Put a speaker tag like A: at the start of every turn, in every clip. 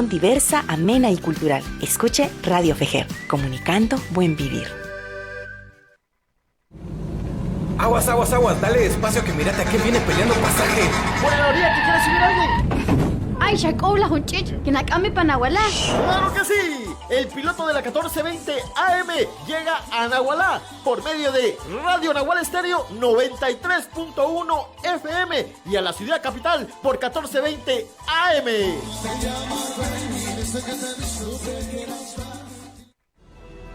A: Diversa, amena y cultural. Escuche Radio Fejer, comunicando buen vivir.
B: Aguas, aguas, aguas, dale despacio que mirate a qué viene peleando pasaje.
C: ¡Por la orilla que quiere subir alguien!
D: ¡Ay, Shakobla, Hunchich! ¡Que nakame panahualá!
C: ¡Claro que sí! El piloto de la 1420 AM llega a Nahualá por medio de Radio Nahual Estéreo 93.1 FM y a la ciudad capital por 1420 AM.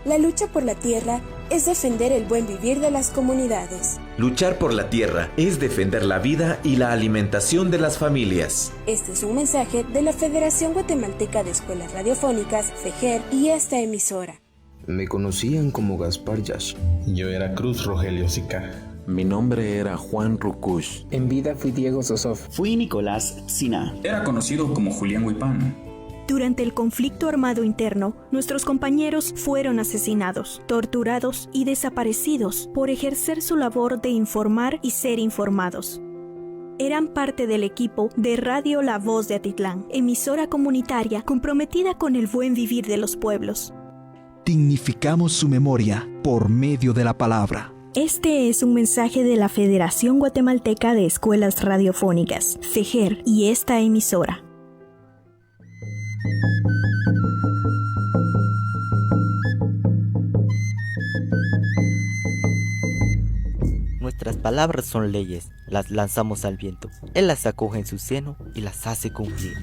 E: La lucha por la tierra es defender el buen vivir de las comunidades.
F: Luchar por la tierra es defender la vida y la alimentación de las familias.
E: Este es un mensaje de la Federación Guatemalteca de Escuelas Radiofónicas, FEJER, y esta emisora.
G: Me conocían como Gaspar Yash.
H: Yo era Cruz Rogelio Sica.
I: Mi nombre era Juan Rukush.
J: En vida fui Diego Sosov.
K: Fui Nicolás Sina.
L: Era conocido como Julián Huipán.
M: Durante el conflicto armado interno, nuestros compañeros fueron asesinados, torturados y desaparecidos por ejercer su labor de informar y ser informados. Eran parte del equipo de Radio La Voz de Atitlán, emisora comunitaria comprometida con el buen vivir de los pueblos.
N: Dignificamos su memoria por medio de la palabra.
M: Este es un mensaje de la Federación Guatemalteca de Escuelas Radiofónicas, FEJER, y esta emisora.
O: Nuestras palabras son leyes, las lanzamos al viento. Él las acoge en su seno y las hace cumplir.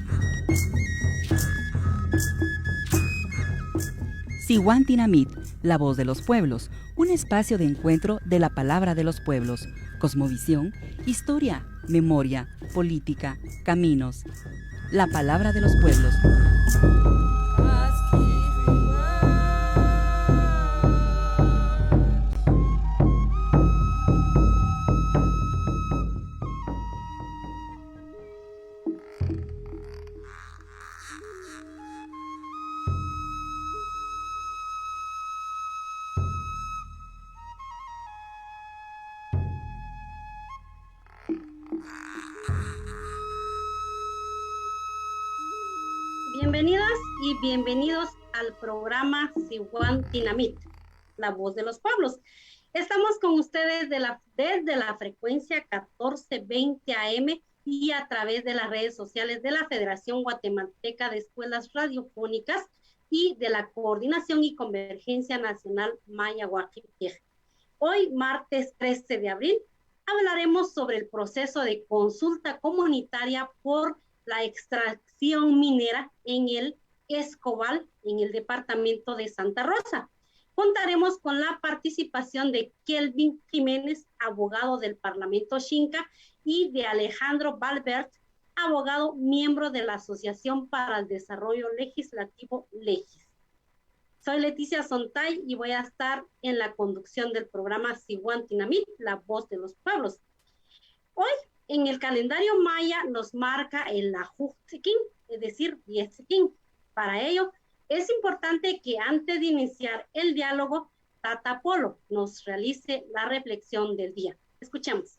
P: Sihuantinamit, la voz de los pueblos, un espacio de encuentro de la palabra de los pueblos, cosmovisión, historia, memoria, política, caminos. La palabra de los pueblos.
Q: Bienvenidas y bienvenidos al programa Sihuantinamit, la voz de los pueblos. Estamos con ustedes desde la frecuencia 1420 AM y a través de las redes sociales de la Federación Guatemalteca de Escuelas Radiofónicas y de la Coordinación y Convergencia Nacional Maya Guaquipej. Hoy, martes 13 de abril, hablaremos sobre el proceso de consulta comunitaria por la extracción minera en el Escobal, en el departamento de Santa Rosa. Contaremos con la participación de Kelvin Jiménez, abogado del Parlamento Xinca, y de Alejandro Valvert, abogado miembro de la Asociación para el Desarrollo Legislativo Legis. Soy Leticia Sontay y voy a estar en la conducción del programa Sihuantinamit, la voz de los pueblos. Hoy, en el calendario maya nos marca el Ajuxiquín, es decir, 10 Siquín. Para ello, es importante que antes de iniciar el diálogo, Tata Polo nos realice la reflexión del día. Escuchemos.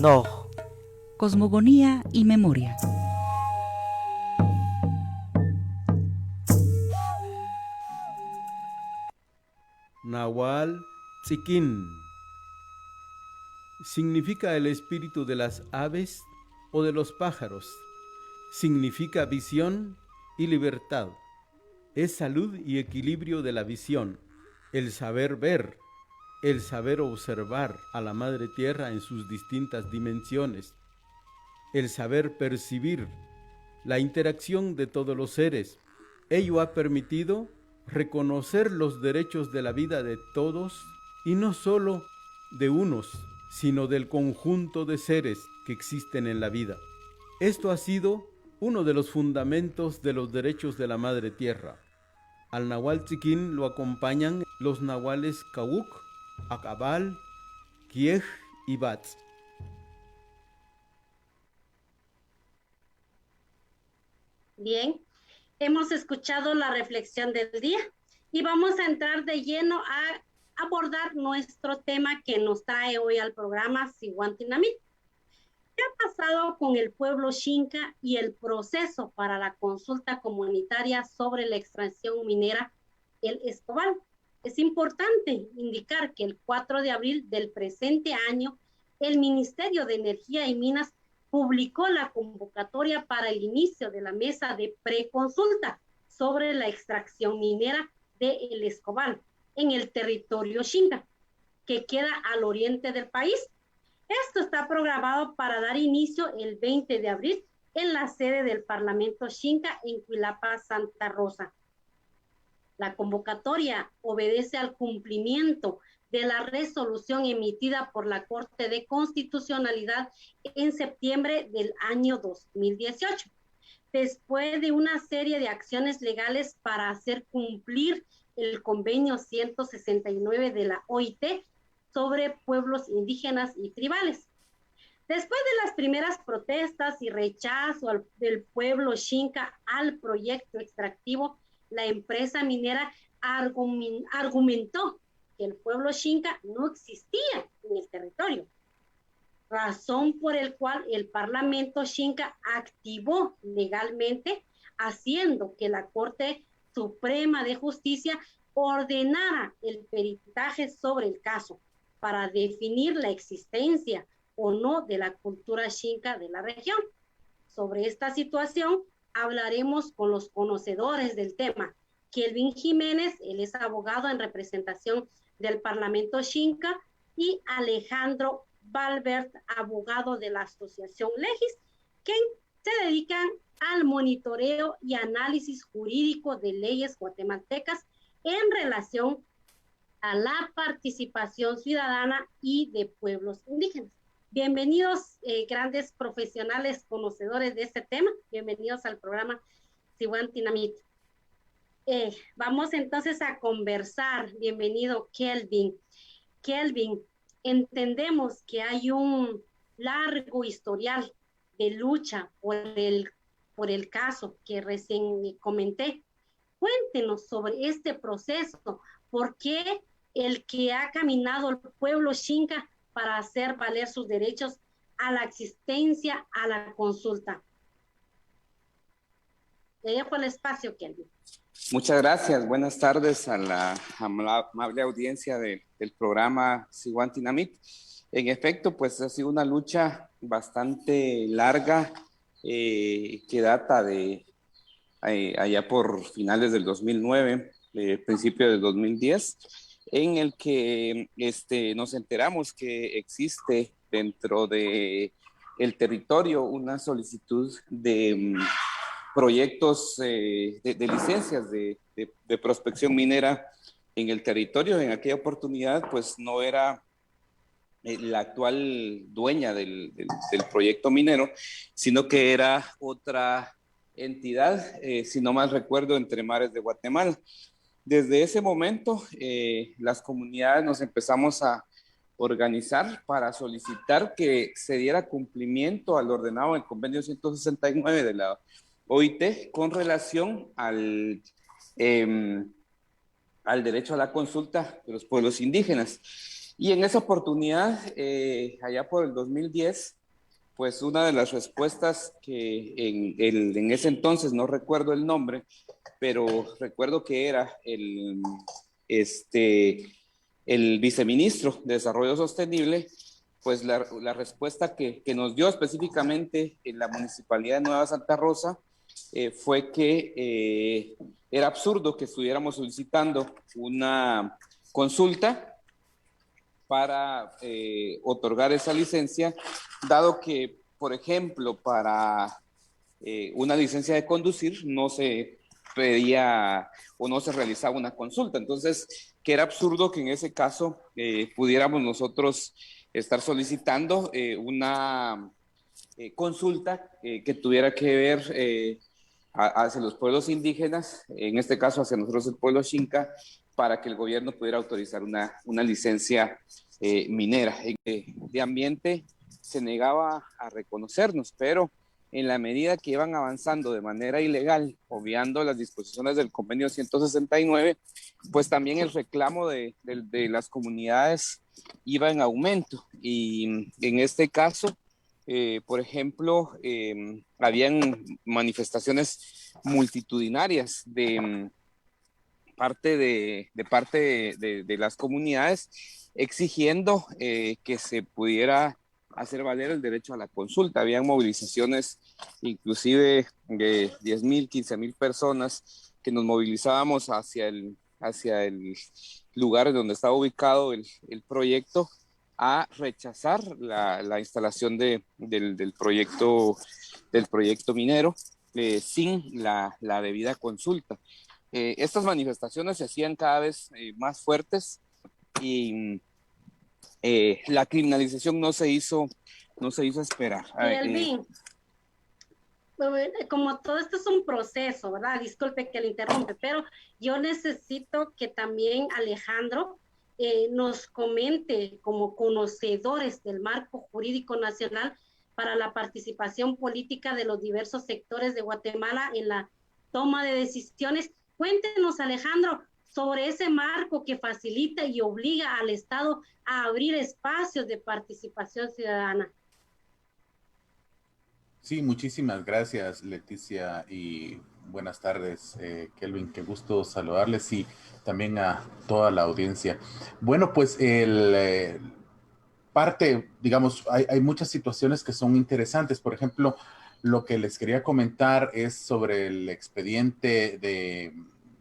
O: No.
P: Cosmogonía y memoria.
R: Nahual Tziquín significa el espíritu de las aves o de los pájaros. Significa visión y libertad. Es salud y equilibrio de la visión, el saber ver, el saber observar a la Madre Tierra en sus distintas dimensiones, el saber percibir la interacción de todos los seres. Ello ha permitido reconocer los derechos de la vida de todos y no solo de unos, sino del conjunto de seres que existen en la vida. Esto ha sido uno de los fundamentos de los derechos de la Madre Tierra. Al Nahual Tziquín lo acompañan los nahuales Cauc, Acabal, Quiej y Batz.
Q: Bien, hemos escuchado la reflexión del día y vamos a entrar de lleno a abordar nuestro tema que nos trae hoy al programa Sihuantinamit. ¿Qué ha pasado con el pueblo Xinca y el proceso para la consulta comunitaria sobre la extracción minera El Escobal? Es importante indicar que el 4 de abril del presente año, el Ministerio de Energía y Minas publicó la convocatoria para el inicio de la mesa de preconsulta sobre la extracción minera de El Escobal en el territorio Xinca, que queda al oriente del país. Esto está programado para dar inicio el 20 de abril en la sede del Parlamento Xinca en Cuilapa, Santa Rosa. La convocatoria obedece al cumplimiento de la resolución emitida por la Corte de Constitucionalidad en septiembre del año 2018, después de una serie de acciones legales para hacer cumplir el convenio 169 de la OIT sobre pueblos indígenas y tribales. Después de las primeras protestas y rechazo del pueblo Xinca al proyecto extractivo, la empresa minera argumentó que el pueblo Xinca no existía en el territorio, razón por el cual el Parlamento Xinca activó legalmente, haciendo que la Corte Suprema de Justicia ordenara el peritaje sobre el caso para definir la existencia o no de la cultura Xinca de la región. Sobre esta situación hablaremos con los conocedores del tema. Kelvin Jiménez, él es abogado en representación del Parlamento Xinca, y Alejandro Valvert, abogado de la Asociación Legis, que se dedican al monitoreo y análisis jurídico de leyes guatemaltecas en relación a la participación ciudadana y de pueblos indígenas. Bienvenidos, grandes profesionales conocedores de este tema. Bienvenidos al programa Sihuan Tinamit. Vamos entonces a conversar. Bienvenido, Kelvin. Kelvin, entendemos que hay un largo historial de lucha por el caso que recién comenté. Cuéntenos sobre este proceso. ¿Por qué el que ha caminado el pueblo Xinca para hacer valer sus derechos a la existencia, a la consulta? Le dejo el espacio, Kelvin.
J: Muchas gracias. Buenas tardes a la amable audiencia del programa Sihuan Tinamit. En efecto, pues ha sido una lucha bastante larga que data de allá por finales del 2009, principio del 2010, en el que nos enteramos que existe dentro de el territorio una solicitud de proyectos de licencias de prospección minera en el territorio. En aquella oportunidad, pues no era la actual dueña del proyecto minero, sino que era otra entidad, si no mal recuerdo, Entre Mares de Guatemala. Desde ese momento, las comunidades nos empezamos a organizar para solicitar que se diera cumplimiento al ordenado del convenio 169 de la OIT con relación al derecho a la consulta de los pueblos indígenas. Y en esa oportunidad, allá por el 2010, pues una de las respuestas que en ese entonces, no recuerdo el nombre, pero recuerdo que era el viceministro de Desarrollo Sostenible, pues la respuesta que nos dio específicamente en la Municipalidad de Nueva Santa Rosa fue que era absurdo que estuviéramos solicitando una consulta para otorgar esa licencia, dado que, por ejemplo, para una licencia de conducir no se pedía o no se realizaba una consulta. Entonces, que era absurdo que en ese caso pudiéramos nosotros estar solicitando una consulta que tuviera que ver hacia los pueblos indígenas, en este caso hacia nosotros el pueblo Xinca, para que el gobierno pudiera autorizar una licencia minera. De ambiente se negaba a reconocernos, pero en la medida que iban avanzando de manera ilegal, obviando las disposiciones del convenio 169, pues también el reclamo de las comunidades iba en aumento. Y en este caso, Por ejemplo, habían manifestaciones multitudinarias de parte de las comunidades exigiendo que se pudiera hacer valer el derecho a la consulta. Habían movilizaciones inclusive de 10,000, 15,000 personas que nos movilizábamos hacia el lugar donde estaba ubicado el proyecto a rechazar la instalación del proyecto minero sin la debida consulta. Estas manifestaciones se hacían cada vez más fuertes y la criminalización no se hizo esperar.
Q: Elvin, como todo esto es un proceso, ¿verdad? Disculpe que le interrumpe, pero yo necesito que también Alejandro nos comente como conocedores del marco jurídico nacional para la participación política de los diversos sectores de Guatemala en la toma de decisiones. Cuéntenos, Alejandro, sobre ese marco que facilita y obliga al Estado a abrir espacios de participación ciudadana.
H: Sí, muchísimas gracias, Leticia, y buenas tardes, Kelvin, qué gusto saludarles y también a toda la audiencia. Bueno, pues digamos, hay muchas situaciones que son interesantes. Por ejemplo, lo que les quería comentar es sobre el expediente de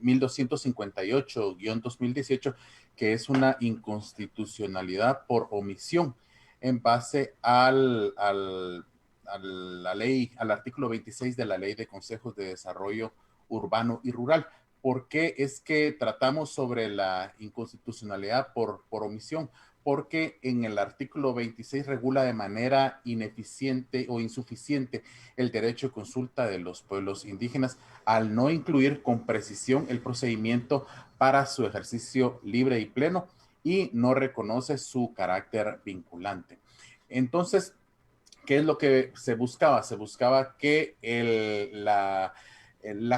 H: 1258-2018, que es una inconstitucionalidad por omisión en base al artículo 26 de la Ley de Consejos de Desarrollo Urbano y Rural. ¿Por qué es que tratamos sobre la inconstitucionalidad por omisión? Porque en el artículo 26 regula de manera ineficiente o insuficiente el derecho de consulta de los pueblos indígenas al no incluir con precisión el procedimiento para su ejercicio libre y pleno y no reconoce su carácter vinculante. Entonces, ¿qué es lo que se buscaba? Se buscaba que la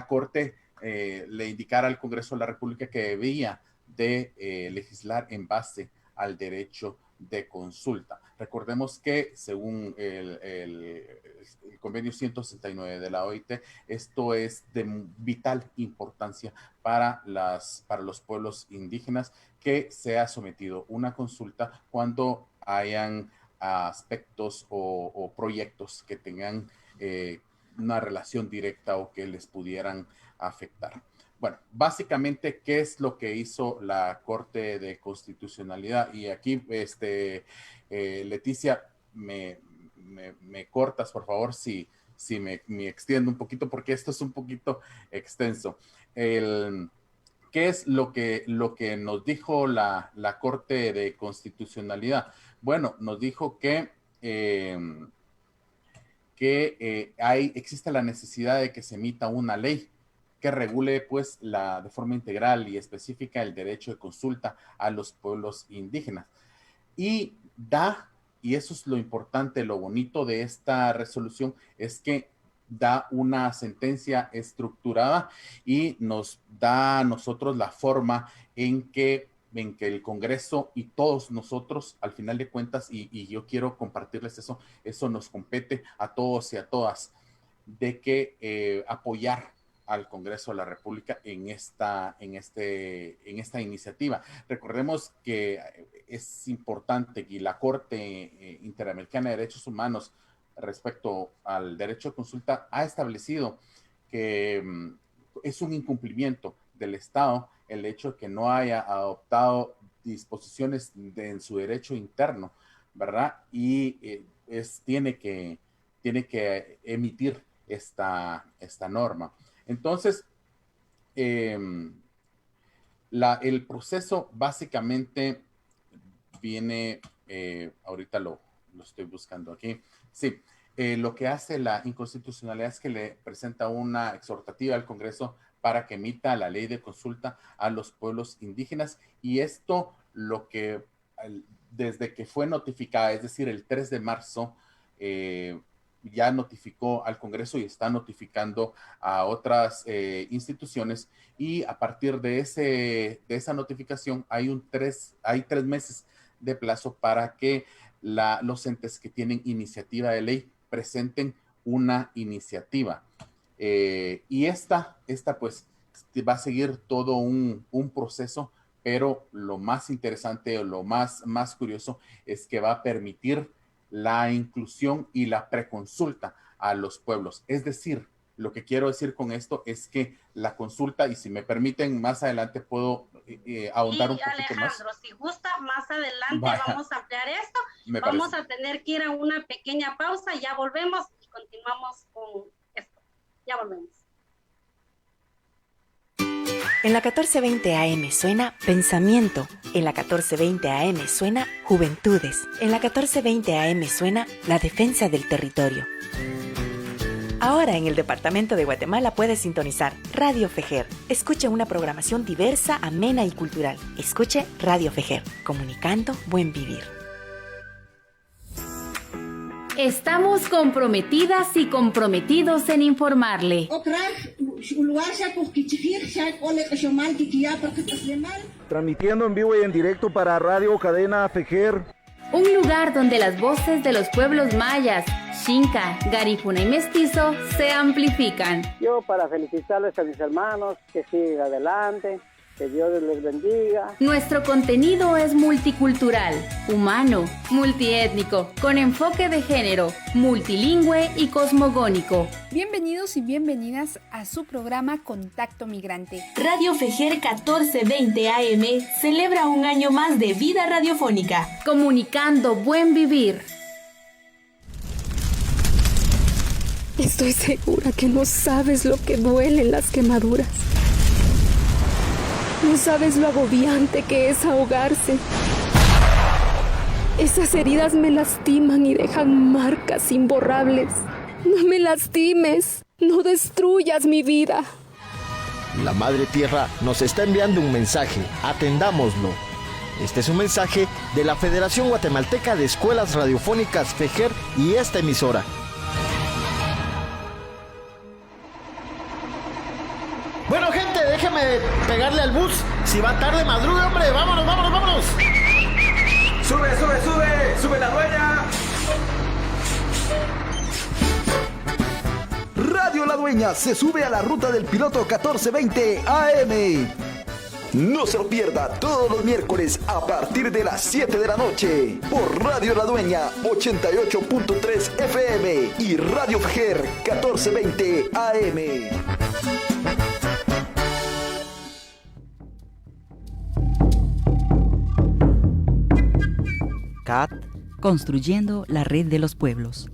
H: Corte le indicara al Congreso de la República que debía de legislar en base al derecho de consulta. Recordemos que según el convenio 169 de la OIT, esto es de vital importancia para los pueblos indígenas que sea sometido una consulta cuando hayan aspectos o proyectos que tengan una relación directa o que les pudieran afectar. Bueno, básicamente, ¿qué es lo que hizo la Corte de Constitucionalidad? Y aquí, Leticia, me cortas, por favor, si me extiendo un poquito, porque esto es un poquito extenso. ¿Qué es lo que nos dijo la Corte de Constitucionalidad? Bueno, nos dijo que existe la necesidad de que se emita una ley que regule pues de forma integral y específica el derecho de consulta a los pueblos indígenas. Y eso es lo importante, lo bonito de esta resolución, es que da una sentencia estructurada y nos da a nosotros la forma en que el Congreso y todos nosotros, al final de cuentas, y yo quiero compartirles eso nos compete a todos y a todas, de que apoyar al Congreso de la República en esta iniciativa. Recordemos que es importante que la Corte Interamericana de Derechos Humanos respecto al derecho de consulta ha establecido que es un incumplimiento del Estado el hecho de que no haya adoptado disposiciones en su derecho interno, ¿verdad? Y tiene que emitir esta norma. Entonces, el proceso básicamente viene, ahorita lo estoy buscando aquí. Sí, lo que hace la inconstitucionalidad es que le presenta una exhortativa al Congreso para que emita la ley de consulta a los pueblos indígenas, y esto desde que fue notificada, es decir, el 3 de marzo, ya notificó al Congreso y está notificando a otras instituciones, y a partir de esa notificación hay 3 meses de plazo para que los entes que tienen iniciativa de ley presenten una iniciativa. Y esta pues va a seguir todo un proceso, pero lo más interesante o lo más curioso es que va a permitir la inclusión y la preconsulta a los pueblos. Es decir, lo que quiero decir con esto es que la consulta, y si me permiten, más adelante puedo ahondar un poquito más.
Q: Alejandro, si gusta, más adelante vamos a ampliar esto. Vamos a tener que ir a una pequeña pausa, ya volvemos y continuamos con esto. Ya volvemos.
A: En la 1420 AM suena Pensamiento. En la 1420 AM suena Juventudes. En la 1420 AM suena La Defensa del Territorio. Ahora en el departamento de Guatemala puedes sintonizar Radio Fejer. Escuche una programación diversa, amena y cultural. Escuche Radio Fejer, comunicando buen vivir.
S: Estamos comprometidas y comprometidos en informarle.
T: Transmitiendo en vivo y en directo para Radio Cadena Fejer.
S: Un lugar donde las voces de los pueblos mayas, Xinca, Garifuna y Mestizo se amplifican.
U: Yo para felicitarles a mis hermanos, que sigan adelante, que Dios les bendiga.
S: Nuestro contenido es multicultural, humano, multiétnico, con enfoque de género, multilingüe y cosmogónico.
V: Bienvenidos y bienvenidas a su programa Contacto Migrante.
A: Radio Fejer 1420 AM celebra un año más de vida radiofónica.
S: Comunicando buen vivir.
W: Estoy segura que no sabes lo que duelen las quemaduras. No sabes lo agobiante que es ahogarse. Esas heridas me lastiman y dejan marcas imborrables. No me lastimes, no destruyas mi vida.
C: La Madre Tierra nos está enviando un mensaje, atendámoslo. Este es un mensaje de la Federación Guatemalteca de Escuelas Radiofónicas FEJER y esta emisora. Bueno, gente, déjame pegarle al bus. Si va tarde, madruga, hombre. Vámonos, vámonos, vámonos.
B: ¡Sube, sube, sube! ¡Sube la dueña!
N: Radio La Dueña se sube a la ruta del piloto 1420 AM. No se lo pierda todos los miércoles a partir de las 7 de la noche por Radio La Dueña 88.3 FM y Radio Fejer 1420 AM.
P: CAT, construyendo la red de los pueblos.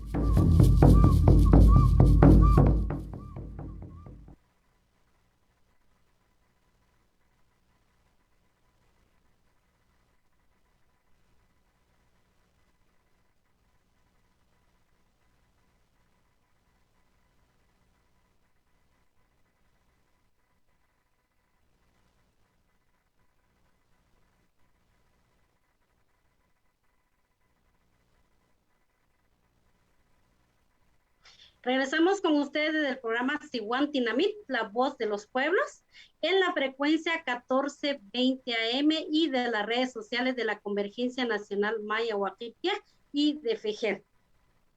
Q: Regresamos con ustedes del programa Sihuantinamit, la voz de los pueblos, en la frecuencia 1420 AM y de las redes sociales de la Convergencia Nacional Maya Huaquitia y de FEJER.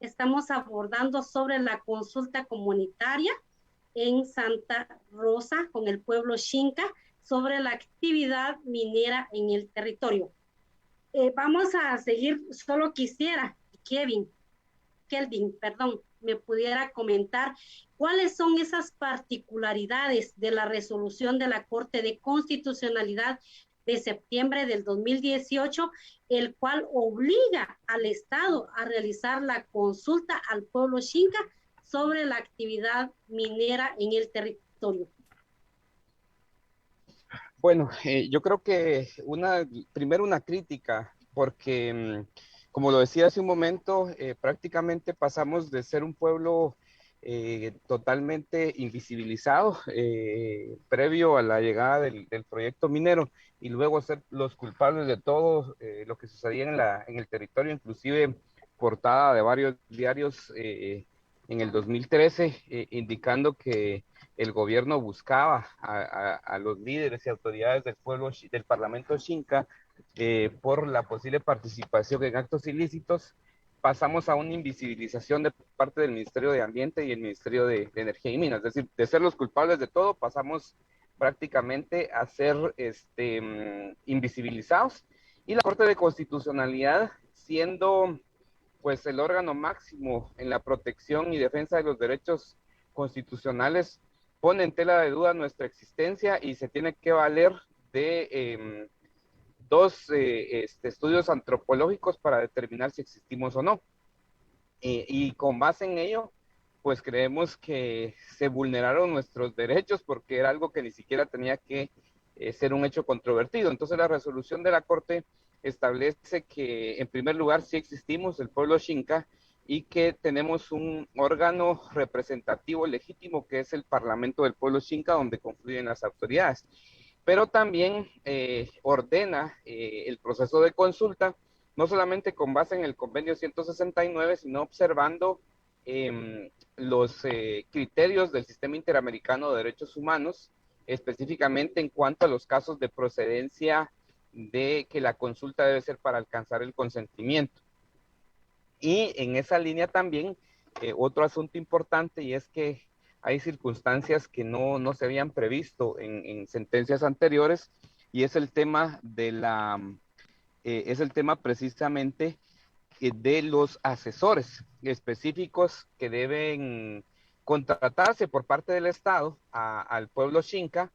Q: Estamos abordando sobre la consulta comunitaria en Santa Rosa con el pueblo Xinca sobre la actividad minera en el territorio. Vamos a seguir, solo quisiera, Kelvin, me pudiera comentar cuáles son esas particularidades de la resolución de la Corte de Constitucionalidad de septiembre del 2018, el cual obliga al Estado a realizar la consulta al pueblo Xinca sobre la actividad minera en el territorio.
J: Bueno, yo creo que primero una crítica, porque como lo decía hace un momento, prácticamente pasamos de ser un pueblo totalmente invisibilizado previo a la llegada del proyecto minero y luego ser los culpables de todo lo que sucedía en el territorio, inclusive portada de varios diarios en el 2013, indicando que el gobierno buscaba a los líderes y autoridades del pueblo, del Parlamento Xinca, por la posible participación en actos ilícitos, pasamos a una invisibilización de parte del Ministerio de Ambiente y el Ministerio de Energía y Minas. Es decir, de ser los culpables de todo, pasamos prácticamente a ser invisibilizados. Y la Corte de Constitucionalidad, siendo pues el órgano máximo en la protección y defensa de los derechos constitucionales, pone en tela de duda nuestra existencia y se tiene que valer de dos estudios antropológicos para determinar si existimos o no. Y con base en ello, pues creemos que se vulneraron nuestros derechos porque era algo que ni siquiera tenía que ser un hecho controvertido. Entonces la resolución de la Corte establece que en primer lugar sí existimos, el pueblo Xinca, y que tenemos un órgano representativo legítimo que es el Parlamento del Pueblo Xinca, donde confluyen las autoridades. Pero también ordena el proceso de consulta, no solamente con base en el convenio 169, sino observando los criterios del Sistema Interamericano de Derechos Humanos, específicamente en cuanto a los casos de procedencia de que la consulta debe ser para alcanzar el consentimiento. Y en esa línea también, otro asunto importante, y es que hay circunstancias que no se habían previsto en sentencias anteriores, y es el tema de precisamente de los asesores específicos que deben contratarse por parte del Estado al pueblo Xinca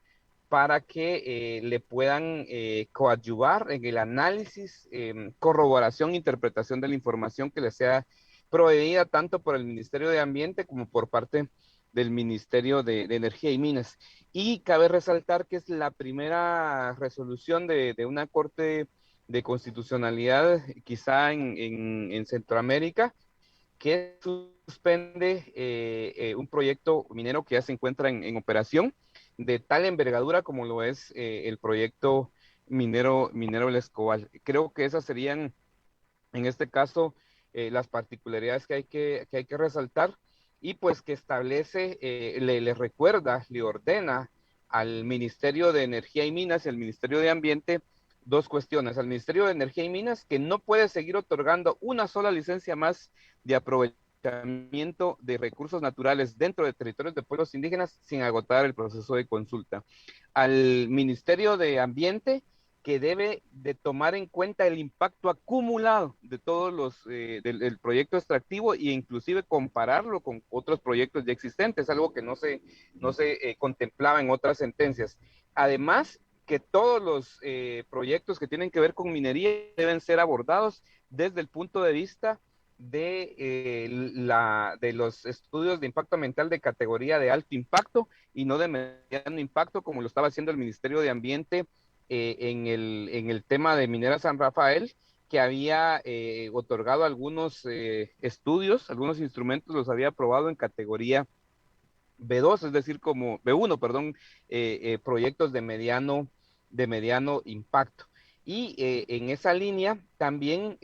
J: para que le puedan coadyuvar en el análisis, corroboración e interpretación de la información que les sea proveída tanto por el Ministerio de Ambiente como por parte del Ministerio de Energía y Minas. Y cabe resaltar que es la primera resolución de una Corte de Constitucionalidad, quizá en Centroamérica, que suspende un proyecto minero que ya se encuentra en operación, de tal envergadura como lo es el proyecto minero El Escobal. Creo que esas serían, en este caso, las particularidades que hay que resaltar, y pues que establece, le recuerda, le ordena al Ministerio de Energía y Minas y al Ministerio de Ambiente dos cuestiones. Al Ministerio de Energía y Minas, que no puede seguir otorgando una sola licencia más de aprovechamiento de recursos naturales dentro de territorios de pueblos indígenas sin agotar el proceso de consulta. Al Ministerio de Ambiente, que debe de tomar en cuenta el impacto acumulado de todos los del proyecto extractivo e inclusive compararlo con otros proyectos ya existentes, algo que no se contemplaba en otras sentencias. Además, que todos los proyectos que tienen que ver con minería deben ser abordados desde el punto de vista de los estudios de impacto ambiental de categoría de alto impacto y no de mediano impacto, como lo estaba haciendo el Ministerio de Ambiente en el tema de Minera San Rafael, que había otorgado algunos estudios, algunos instrumentos los había aprobado en categoría B2, es decir, como B1, perdón, proyectos de mediano impacto. Y en esa línea también,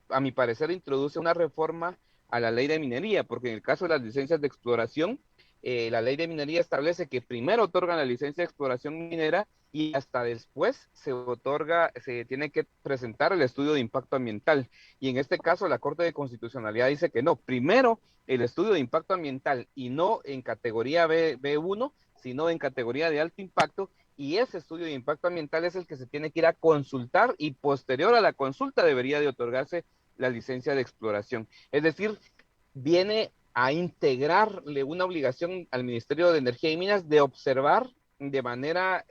J: a mi parecer, introduce una reforma a la ley de minería, porque en el caso de las licencias de exploración, la ley de minería establece que primero otorgan la licencia de exploración minera y hasta después se tiene que presentar el estudio de impacto ambiental. Y en este caso la Corte de Constitucionalidad dice que no, primero el estudio de impacto ambiental y no en categoría B1, sino en categoría de alto impacto, y ese estudio de impacto ambiental es el que se tiene que ir a consultar y posterior a la consulta debería de otorgarse la licencia de exploración. Es decir, viene a integrarle una obligación al Ministerio de Energía y Minas de observar de manera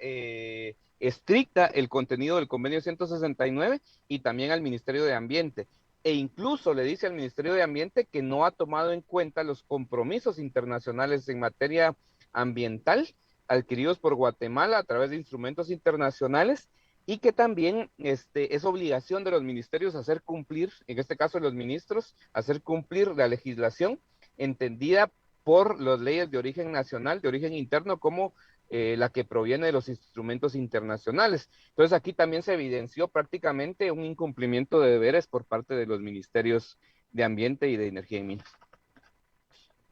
J: estricta el contenido del convenio 169 y también al Ministerio de Ambiente. E incluso le dice al Ministerio de Ambiente que no ha tomado en cuenta los compromisos internacionales en materia ambiental adquiridos por Guatemala a través de instrumentos internacionales y que también es obligación de los ministerios hacer cumplir, en este caso de los ministros, hacer cumplir la legislación entendida por las leyes de origen nacional, de origen interno, como la que proviene de los instrumentos internacionales. Entonces aquí también se evidenció prácticamente un incumplimiento de deberes por parte de los ministerios de Ambiente y de Energía y Minas.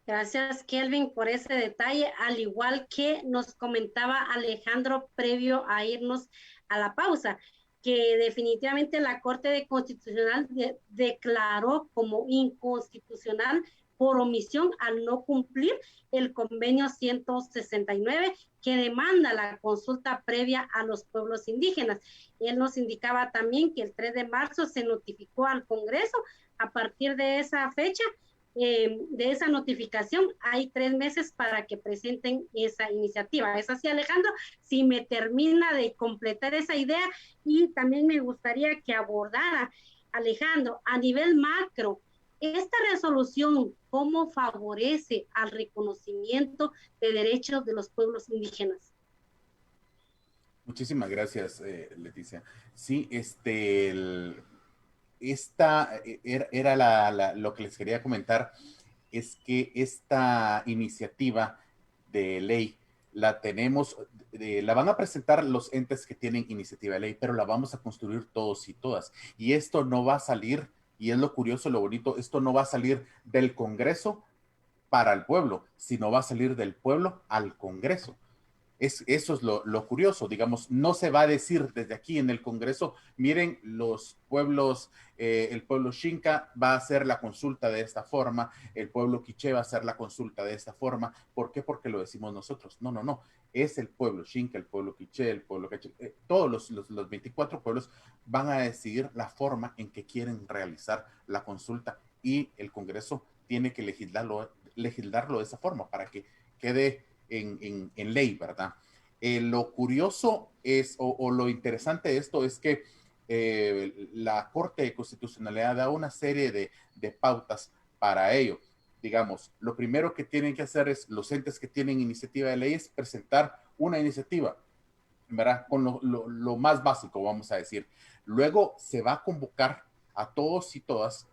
Q: Gracias, Kelvin, por ese detalle, al igual que nos comentaba Alejandro previo a irnos a la pausa. que definitivamente la Corte Constitucional declaró como inconstitucional por omisión al no cumplir el convenio 169 que demanda la consulta previa a los pueblos indígenas. Él nos indicaba también que el 3 de marzo se notificó al Congreso. A partir de esa fecha, de esa notificación, hay 3 meses para que presenten esa iniciativa. ¿Es así, Alejandro? Si me termina de completar esa idea, y también me gustaría que abordara, Alejandro, a nivel macro, esta resolución, ¿cómo favorece al reconocimiento de derechos de los pueblos indígenas?
H: Muchísimas gracias, Leticia. Sí, lo que les quería comentar, es que esta iniciativa de ley la tenemos, la van a presentar los entes que tienen iniciativa de ley, pero la vamos a construir todos y todas. Y esto no va a salir, y es lo curioso, lo bonito, esto no va a salir del Congreso para el pueblo, sino va a salir del pueblo al Congreso. Eso es lo curioso, digamos, no se va a decir desde aquí en el Congreso, miren, los pueblos, el pueblo Xinca va a hacer la consulta de esta forma, el pueblo Quiché va a hacer la consulta de esta forma. ¿Por qué? Porque lo decimos nosotros. No, es el pueblo Xinca, el pueblo Quiché, el pueblo Caché, todos los 24 pueblos van a decidir la forma en que quieren realizar la consulta, y el Congreso tiene que legislarlo de esa forma para que quede en ley, ¿verdad? Lo curioso es, o lo interesante de esto es que la Corte de Constitucionalidad da una serie de pautas para ello. Digamos, lo primero que tienen que hacer es, los entes que tienen iniciativa de ley, es presentar una iniciativa, ¿verdad? Con lo más básico, vamos a decir. Luego se va a convocar a todos y todas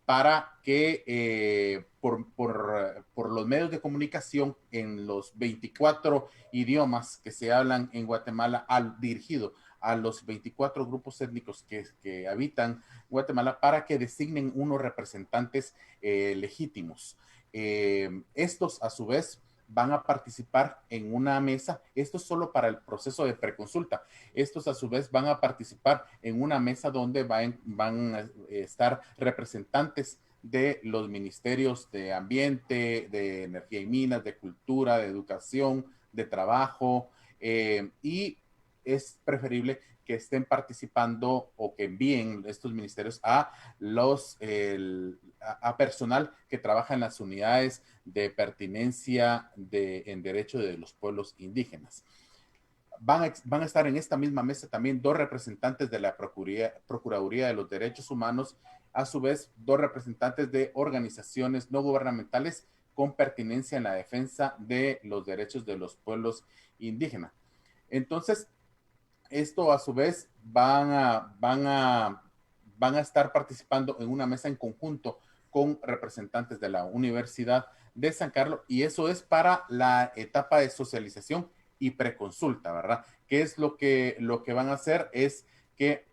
H: para que por los medios de comunicación en los 24 idiomas que se hablan en Guatemala, dirigido a los 24 grupos étnicos que habitan Guatemala, para que designen unos representantes legítimos. Estos, a su vez, van a participar en una mesa. Esto es solo para el proceso de preconsulta. Estos, a su vez, van a participar en una mesa donde van a estar representantes de los ministerios de Ambiente, de Energía y Minas, de Cultura, de Educación, de Trabajo, y es preferible que estén participando o que envíen estos ministerios a personal que trabaja en las unidades de pertinencia en derecho de los pueblos indígenas. Van a estar en esta misma mesa también 2 representantes de la Procuraduría de los Derechos Humanos, a su vez 2 representantes de organizaciones no gubernamentales con pertinencia en la defensa de los derechos de los pueblos indígenas. Entonces, esto a su vez van a estar participando en una mesa en conjunto con representantes de la Universidad de San Carlos, y eso es para la etapa de socialización y preconsulta, ¿verdad? ¿Qué es lo que van a hacer? Es que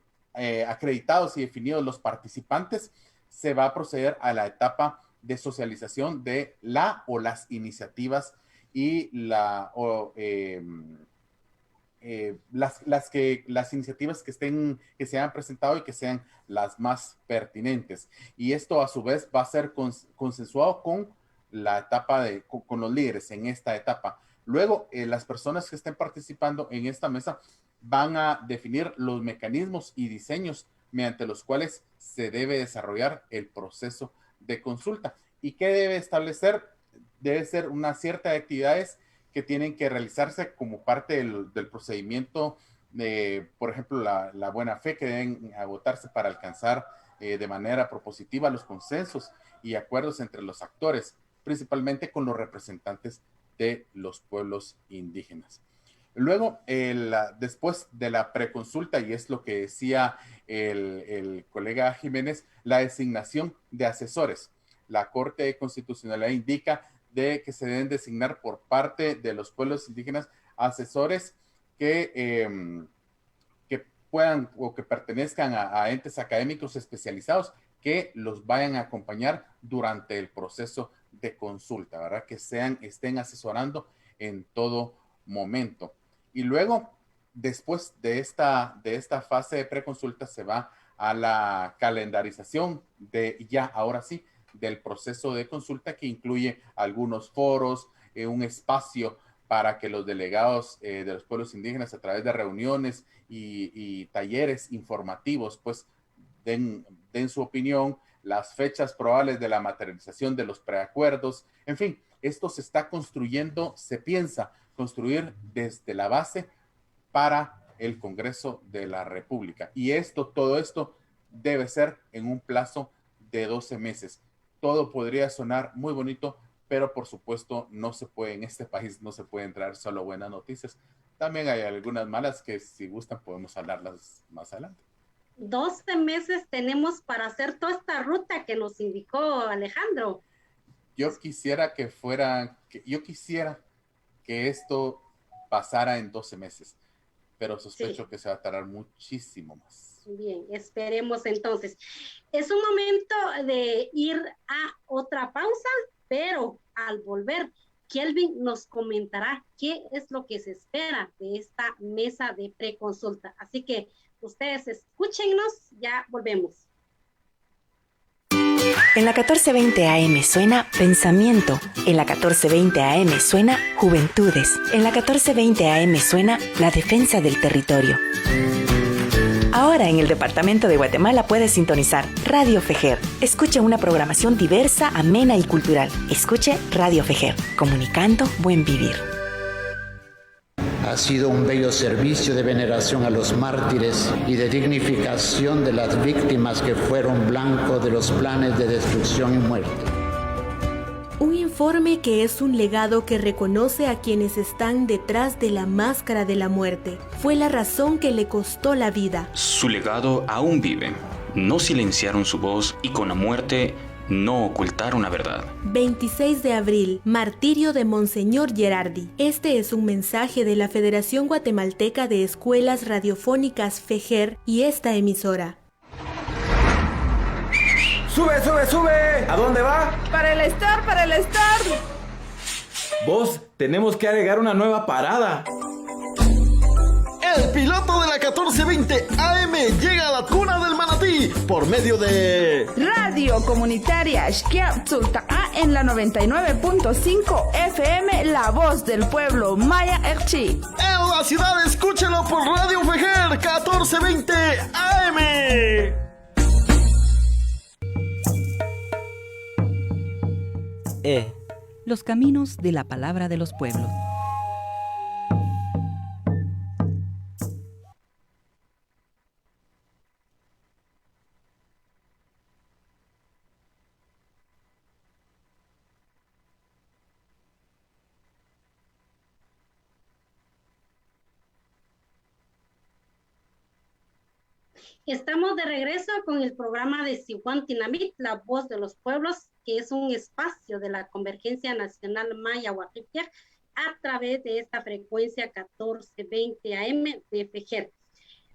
H: acreditados y definidos los participantes, se va a proceder a la etapa de socialización de las iniciativas y las iniciativas que se han presentado y que sean las más pertinentes. Y esto, a su vez, va a ser consensuado con la etapa con los líderes en esta etapa. Luego, las personas que estén participando en esta mesa van a definir los mecanismos y diseños mediante los cuales se debe desarrollar el proceso de consulta. ¿Y qué debe establecer? Debe ser una cierta de actividades que tienen que realizarse como parte del procedimiento de, por ejemplo, la buena fe, que deben agotarse para alcanzar de manera propositiva los consensos y acuerdos entre los actores, principalmente con los representantes de los pueblos indígenas. Luego, después de la preconsulta, y es lo que decía el colega Jiménez, la designación de asesores. La Corte de Constitucionalidad indica de que se deben designar por parte de los pueblos indígenas asesores que puedan o que pertenezcan a entes académicos especializados que los vayan a acompañar durante el proceso de consulta, ¿verdad? Que estén asesorando en todo momento. Y luego, después de esta fase de preconsulta se va a la calendarización ahora sí, del proceso de consulta, que incluye algunos foros, un espacio para que los delegados de los pueblos indígenas, a través de reuniones y talleres informativos, pues den su opinión, las fechas probables de la materialización de los preacuerdos. En fin, esto se está construyendo, se piensa construir desde la base para el Congreso de la República. Y todo esto debe ser en un plazo de 12 meses. Todo podría sonar muy bonito, pero por supuesto no se puede, en este país no se pueden traer solo buenas noticias. También hay algunas malas que, si gustan, podemos hablarlas más adelante.
Q: 12 meses tenemos para hacer toda esta ruta que nos indicó Alejandro.
H: Yo quisiera que esto pasara en 12 meses, pero sospecho que se va a tardar muchísimo más.
Q: Bien, esperemos entonces. Es un momento de ir a otra pausa, pero al volver, Kelvin nos comentará qué es lo que se espera de esta mesa de preconsulta. Así que ustedes escúchenos, ya volvemos.
A: En la 1420 AM suena Pensamiento. En la 1420 AM suena Juventudes. En la 1420 AM suena La Defensa del Territorio. Ahora en el departamento de Guatemala puedes sintonizar Radio Fejer. Escuche una programación diversa, amena y cultural. Escuche Radio Fejer, comunicando buen vivir.
D: Ha sido un bello servicio de veneración a los mártires y de dignificación de las víctimas que fueron blanco de los planes de destrucción y muerte.
E: Un informe que es un legado que reconoce a quienes están detrás de la máscara de la muerte. Fue la razón que le costó la vida.
L: Su legado aún vive. No silenciaron su voz y con la muerte no ocultaron la verdad.
E: 26 de abril, martirio de Monseñor Gerardi. Este es un mensaje de la Federación Guatemalteca de Escuelas Radiofónicas FEJER y esta emisora.
B: ¡Sube, sube, sube! ¿A dónde va?
F: Para el Star, para el Star.
B: Vos, tenemos que agregar una nueva parada.
C: El piloto de la 1420 AM llega a la cuna del manatí por medio de
F: Radio Comunitaria Xquiatzultaá en la 99.5 FM, La Voz del Pueblo, Maya Erchi.
C: En la ciudad, escúchelo por Radio Fejer 1420 AM.
P: Los caminos de la palabra de los pueblos.
Q: Estamos de regreso con el programa de Sihuantinamit, La Voz de los Pueblos, que es un espacio de la Convergencia Nacional Maya Huaquipiac a través de esta frecuencia 1420 AM de FEJER.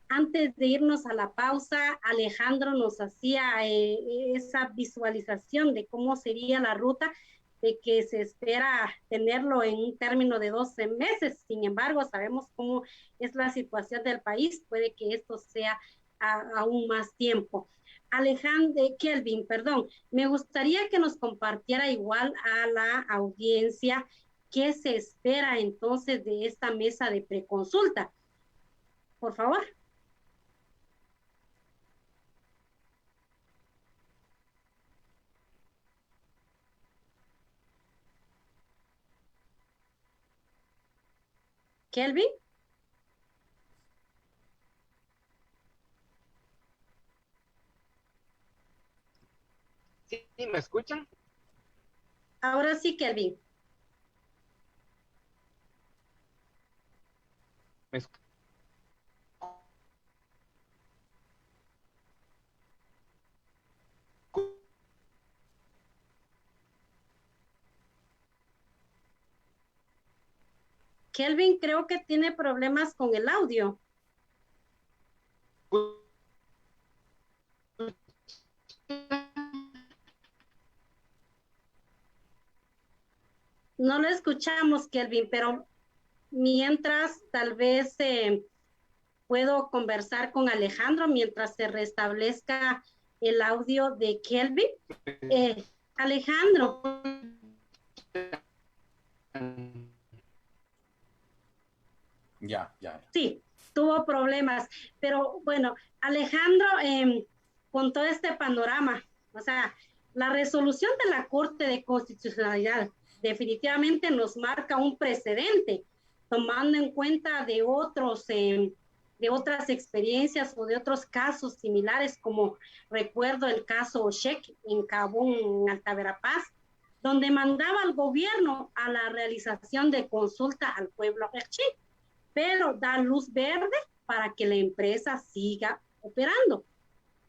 Q: Antes de irnos a la pausa, Alejandro nos hacía esa visualización de cómo sería la ruta, de que se espera tenerlo en un término de 12 meses. Sin embargo, sabemos cómo es la situación del país, puede que esto sea aún más tiempo. Kelvin, me gustaría que nos compartiera igual a la audiencia qué se espera entonces de esta mesa de preconsulta. Por favor. Kelvin.
X: Sí, ¿me escuchan?
Q: Ahora sí, Kelvin. Kelvin, creo que tiene problemas con el audio. No lo escuchamos, Kelvin, pero mientras tal vez puedo conversar con Alejandro mientras se restablezca el audio de Kelvin. Alejandro.
H: Ya.
Q: Sí, tuvo problemas, pero bueno, Alejandro, con todo este panorama, o sea, la resolución de la Corte de Constitucionalidad definitivamente nos marca un precedente, tomando en cuenta de otras experiencias o de otros casos similares, como recuerdo el caso Sheck en Cabón, en Alta Verapaz, donde mandaba al gobierno a la realización de consulta al pueblo quechí, pero da luz verde para que la empresa siga operando.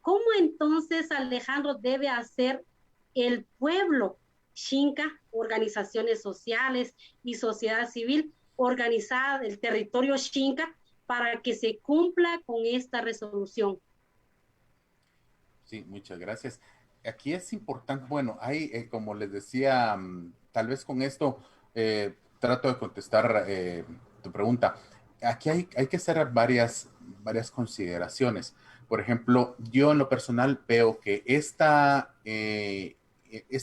Q: ¿Cómo entonces, Alejandro, debe hacer el pueblo xinca, organizaciones sociales y sociedad civil organizada del territorio xinca, para que se cumpla con esta resolución?
H: Sí, muchas gracias. Aquí es importante, bueno, hay, como les decía, tal vez con esto trato de contestar tu pregunta. Aquí hay que hacer varias consideraciones. Por ejemplo, yo en lo personal veo que esta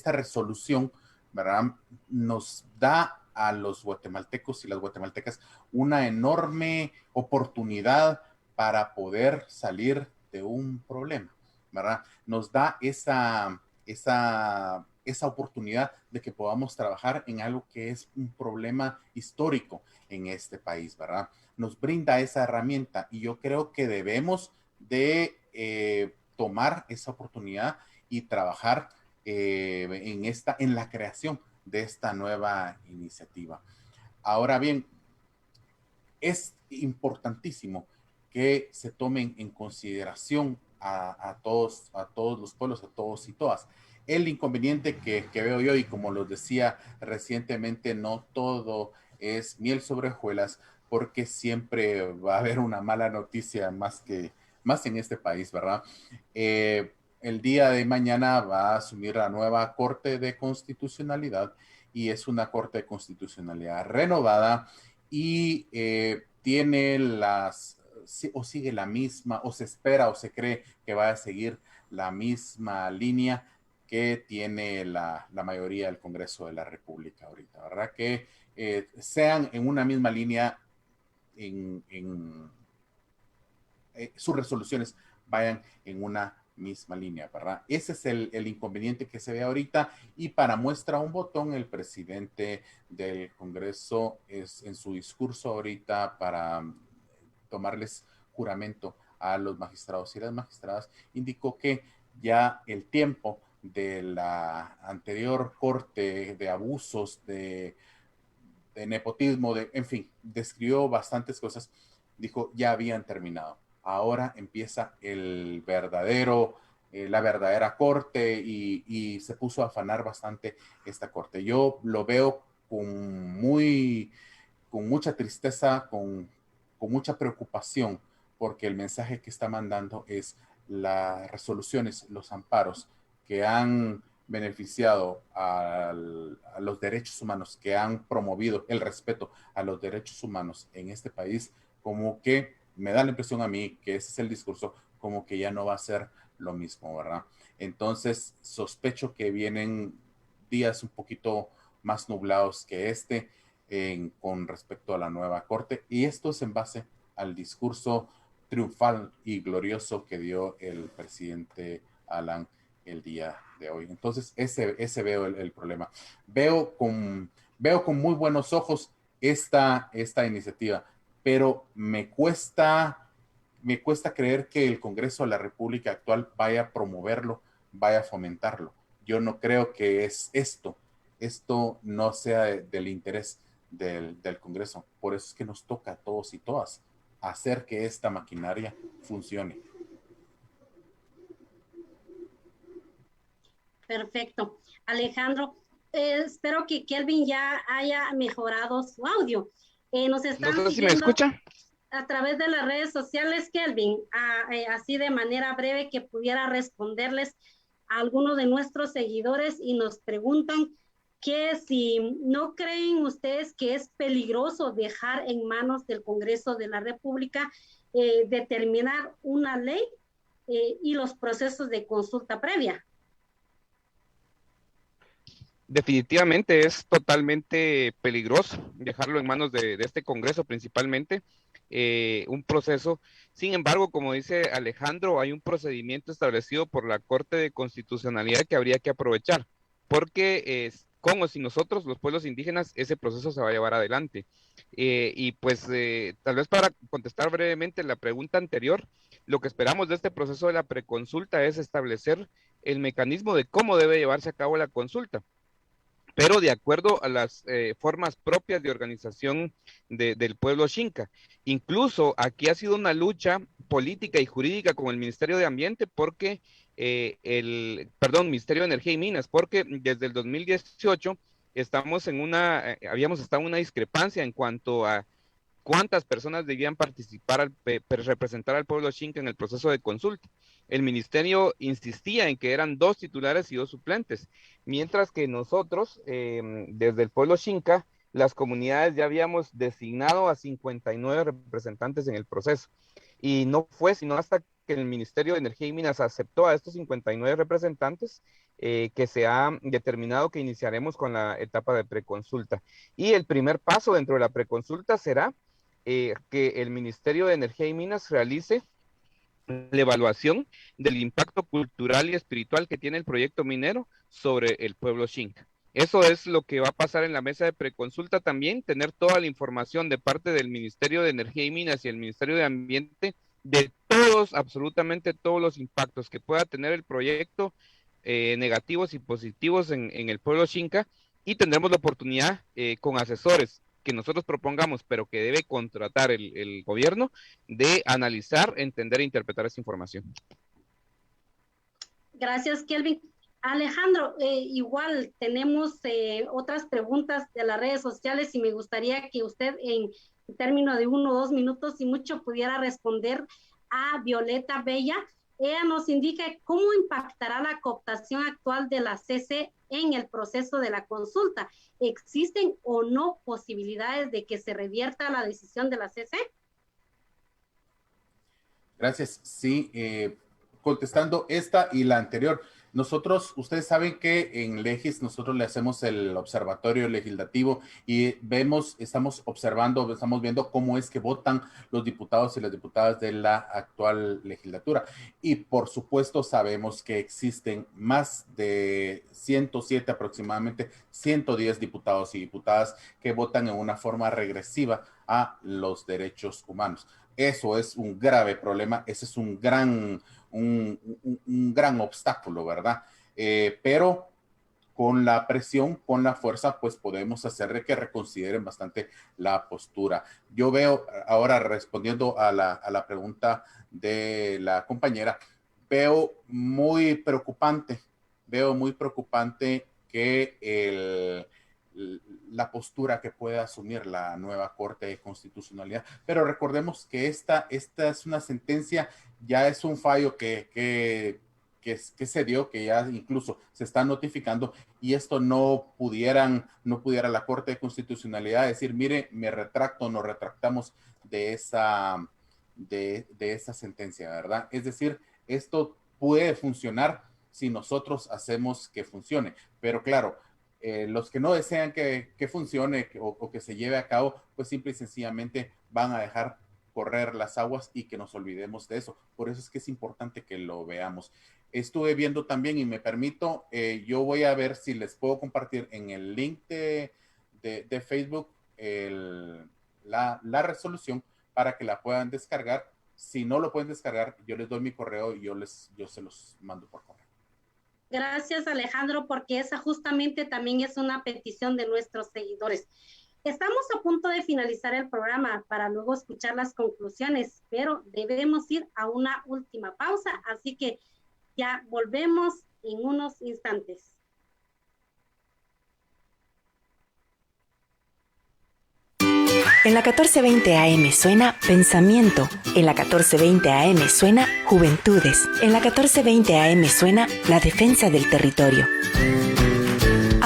H: resolución, ¿verdad?, nos da a los guatemaltecos y las guatemaltecas una enorme oportunidad para poder salir de un problema, ¿verdad? Nos da esa oportunidad de que podamos trabajar en algo que es un problema histórico en este país, ¿verdad? Nos brinda esa herramienta y yo creo que debemos de tomar esa oportunidad y trabajar en la creación de esta nueva iniciativa. Ahora bien, es importantísimo que se tomen en consideración a todos los pueblos, a todos y todas. El inconveniente que veo yo, y como lo decía recientemente, no todo es miel sobre hojuelas, porque siempre va a haber una mala noticia más en este país, ¿verdad? El día de mañana va a asumir la nueva Corte de Constitucionalidad y es una Corte de Constitucionalidad renovada y tiene sigue la misma, o se espera o se cree que va a seguir la misma línea que tiene la mayoría del Congreso de la República ahorita, ¿verdad? Que sean en una misma línea, sus resoluciones vayan en una misma línea, ¿verdad? Ese es el inconveniente que se ve ahorita, y para muestra un botón, el presidente del Congreso en su discurso ahorita para tomarles juramento a los magistrados y las magistradas, indicó que ya el tiempo de la anterior corte de abusos, de nepotismo, en fin, describió bastantes cosas, dijo ya habían terminado. Ahora empieza la verdadera corte y se puso a afanar bastante esta corte. Yo lo veo con mucha tristeza, con mucha preocupación, porque el mensaje que está mandando es las resoluciones, los amparos que han beneficiado a los derechos humanos, que han promovido el respeto a los derechos humanos en este país, como que me da la impresión a mí que ese es el discurso, como que ya no va a ser lo mismo, ¿verdad? Entonces, sospecho que vienen días un poquito más nublados que con respecto a la nueva corte, y esto es en base al discurso triunfal y glorioso que dio el presidente Alan el día de hoy. Entonces, ese veo el problema. Veo con muy buenos ojos esta iniciativa, pero me cuesta creer que el Congreso de la República actual vaya a promoverlo, vaya a fomentarlo. Yo no creo que esto no sea del interés del Congreso. Por eso es que nos toca a todos y todas hacer que esta maquinaria funcione.
Q: Perfecto. Alejandro, espero que Kelvin ya haya mejorado su audio. Nos están
X: no sé si me escucha.
Q: A través de las redes sociales, Kelvin, así de manera breve, que pudiera responderles a algunos de nuestros seguidores, y nos preguntan que si no creen ustedes que es peligroso dejar en manos del Congreso de la República determinar una ley y los procesos de consulta previa.
X: Definitivamente es totalmente peligroso dejarlo en manos de este Congreso principalmente, un proceso. Sin embargo, como dice Alejandro, hay un procedimiento establecido por la Corte de Constitucionalidad que habría que aprovechar, porque con o sin nosotros, los pueblos indígenas, ese proceso se va a llevar adelante. Y pues tal vez para contestar brevemente la pregunta anterior, lo que esperamos de este proceso de la preconsulta es establecer el mecanismo de cómo debe llevarse a cabo la consulta, pero de acuerdo a las formas propias de organización del pueblo Xinca. Incluso aquí ha sido una lucha política y jurídica con el Ministerio de Ambiente, porque Ministerio de Energía y Minas, porque desde el 2018 habíamos estado en una discrepancia en cuanto a cuántas personas debían participar, representar al pueblo Xinca en el proceso de consulta. El ministerio insistía en que eran 2 titulares y 2 suplentes, mientras que nosotros, desde el pueblo Xinca, las comunidades ya habíamos designado a 59 representantes en el proceso. Y no fue sino hasta que el Ministerio de Energía y Minas aceptó a estos 59 representantes que se ha determinado que iniciaremos con la etapa de preconsulta. Y el primer paso dentro de la preconsulta será que el Ministerio de Energía y Minas realice la evaluación del impacto cultural y espiritual que tiene el proyecto minero sobre el pueblo Xinca. Eso es lo que va a pasar en la mesa de preconsulta también, tener toda la información de parte del Ministerio de Energía y Minas y el Ministerio de Ambiente de todos, absolutamente todos los impactos que pueda tener el proyecto, negativos y positivos en el pueblo Xinca, y tendremos la oportunidad con asesores que nosotros propongamos, pero que debe contratar el gobierno, de analizar, entender e interpretar esa información.
Q: Gracias, Kelvin. Alejandro, igual tenemos otras preguntas de las redes sociales y me gustaría que usted en términos de 1 o 2 minutos y mucho pudiera responder a Violeta Bella. Ella nos indica cómo impactará la cooptación actual de la CC en el proceso de la consulta. ¿Existen o no posibilidades de que se revierta la decisión de la CC?
H: Gracias. Sí, contestando esta y la anterior, ustedes saben que en Legis nosotros le hacemos el observatorio legislativo y estamos viendo cómo es que votan los diputados y las diputadas de la actual legislatura. Y por supuesto sabemos que existen más de 107, aproximadamente 110 diputados y diputadas que votan en una forma regresiva a los derechos humanos. Eso es un grave problema, ese es un gran obstáculo, ¿verdad? Pero con la presión, con la fuerza, pues podemos hacer que reconsideren bastante la postura. Yo veo, ahora respondiendo a la pregunta de la compañera, veo muy preocupante que la postura que pueda asumir la nueva Corte de Constitucionalidad. Pero recordemos que esta es una sentencia, ya es un fallo que se dio, que ya incluso se está notificando, y esto no pudiera la Corte de Constitucionalidad decir, mire, me retracto, nos retractamos de esa sentencia, ¿verdad? Es decir, esto puede funcionar si nosotros hacemos que funcione, pero claro, los que no desean que funcione o que se lleve a cabo, pues simple y sencillamente van a dejar correr las aguas y que nos olvidemos de eso. Por eso es que es importante que lo veamos. Estuve viendo también, y me permito, yo voy a ver si les puedo compartir en el link de Facebook la resolución para que la puedan descargar. Si no lo pueden descargar, yo les doy mi correo y yo se los mando por correo.
Q: Gracias, Alejandro, porque esa justamente también es una petición de nuestros seguidores. Estamos a punto de finalizar el programa para luego escuchar las conclusiones, pero debemos ir a una última pausa, así que ya volvemos en unos instantes.
A: En la 1420 AM suena Pensamiento. En la 1420 AM suena Juventudes. En la 1420 AM suena La Defensa del Territorio.